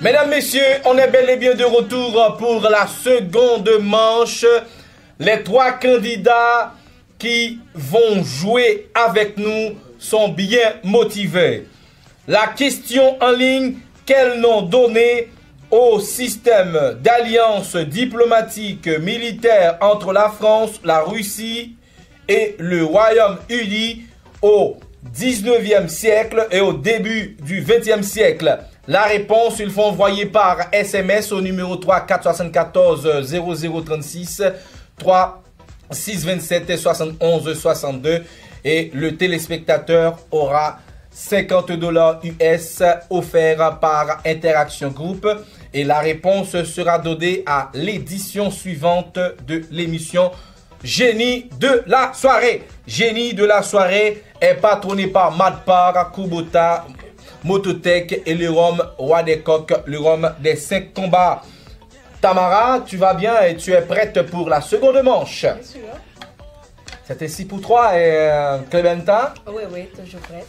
Mesdames, messieurs, on est bel et bien de retour pour la seconde manche. Les trois candidats qui vont jouer avec nous sont bien motivés. La question en ligne, quel nom donner au système d'alliance diplomatique militaire entre la France, la Russie et le Royaume-Uni au 19e siècle et au début du 20e siècle? La réponse, il faut envoyer par SMS au numéro 3 474 0036 3 627 71 62 et le téléspectateur aura $50 US offerts par Interaction Group et la réponse sera donnée à l'édition suivante de l'émission Génie de la soirée. Génie de la soirée est patronné par Madpar, Kubota, Mototech et le rhum Roi des Coqs, le rhum des 5 combats. Tamara, tu vas bien et tu es prête pour la seconde manche? Bien sûr. C'était 6 pour 3 et Clémentin? Oui, toujours prête.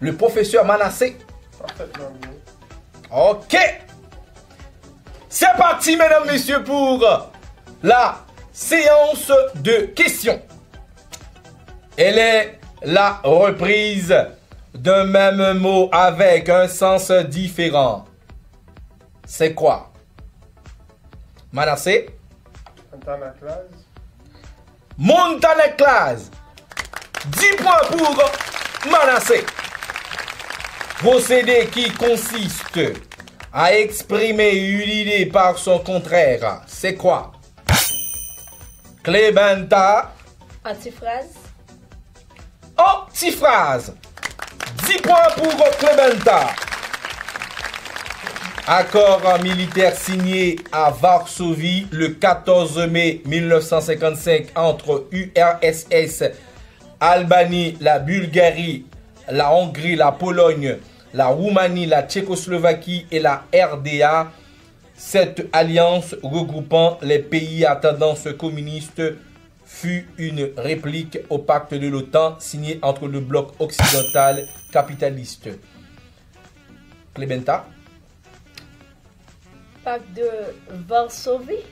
Le professeur Manassé? Parfaitement bien. Ok. C'est parti, mesdames, messieurs, pour la séance de questions. Elle est la reprise d'un même mot avec un sens différent. C'est quoi? Manassé? Montanaclase. Montanaclase. 10 points pour Manassé. Procédé qui consiste à exprimer une idée par son contraire. C'est quoi? Clébenta? Antiphrase. Antiphrase. 10 points pour Clébenta. Accord militaire signé à Varsovie le 14 mai 1955 entre URSS, Albanie, la Bulgarie, la Hongrie, la Pologne, la Roumanie, la Tchécoslovaquie et la RDA. Cette alliance regroupant les pays à tendance communiste fut une réplique au pacte de l'OTAN signé entre le bloc occidental capitaliste. Clébenta? Pacte de Varsovie.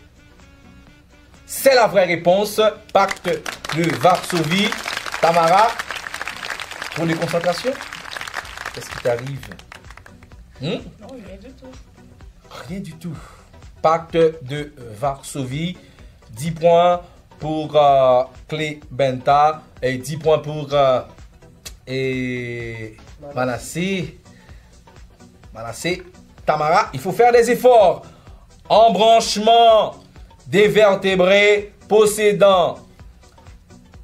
C'est la vraie réponse. Pacte de Varsovie. Tamara, pour les concentrations, qu'est-ce qui t'arrive? Non, rien du tout. Rien du tout. Pacte de Varsovie. 10 points pour Clébenta et 10 points pour Manassé. Manassé. Tamara, il faut faire des efforts. Embranchement des vertébrés possédant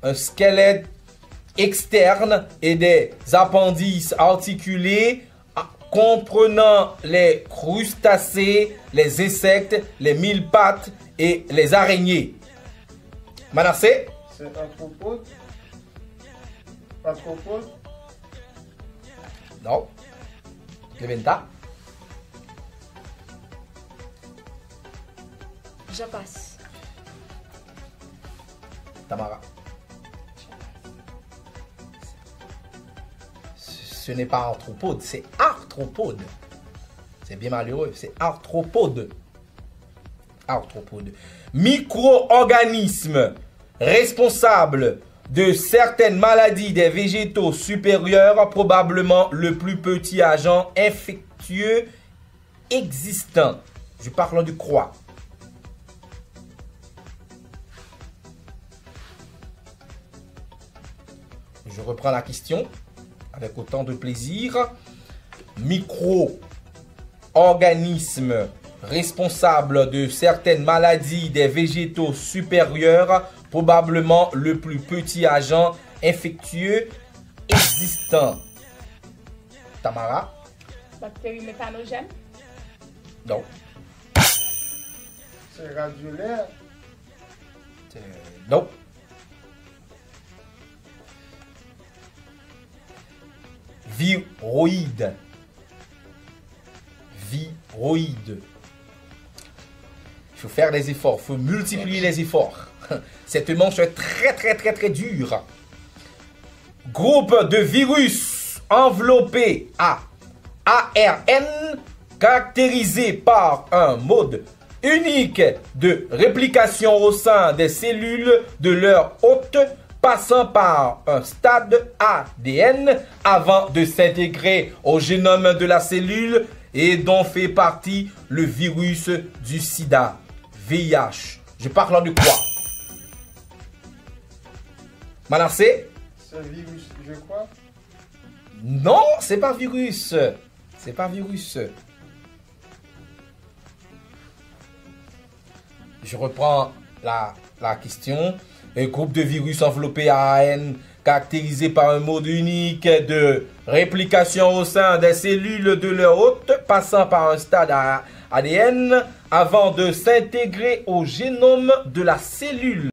un squelette externe et des appendices articulés comprenant les crustacés, les insectes, les mille pattes et les araignées. Manassé? C'est anthropode. Anthropode. Non. Clébenta? Je passe. Tamara? Ce n'est pas arthropode, c'est arthropode. C'est bien malheureux, c'est arthropode. Arthropode. Micro-organisme responsable de certaines maladies des végétaux supérieurs, probablement le plus petit agent infectieux existant. Je parle du croix. Je reprends la question avec autant de plaisir. Micro-organisme responsable de certaines maladies des végétaux supérieurs, probablement le plus petit agent infectieux existant. Tamara? Bactéries méthanogènes. Non. C'est radiolaire. Non. Viroïde. Viroïde. Il faut faire des efforts, il faut multiplier les efforts. Cette manche est très dure. Groupe de virus enveloppés à ARN caractérisé par un mode unique de réplication au sein des cellules de leur hôte, passant par un stade ADN avant de s'intégrer au génome de la cellule et dont fait partie le virus du sida, VIH. Je parle de quoi? Manassé? Ce virus, je crois. Non, c'est pas virus. C'est pas virus. Je reprends la question. Un groupe de virus enveloppé ARN caractérisé par un mode unique de réplication au sein des cellules de leur hôte, passant par un stade ADN avant de s'intégrer au génome de la cellule.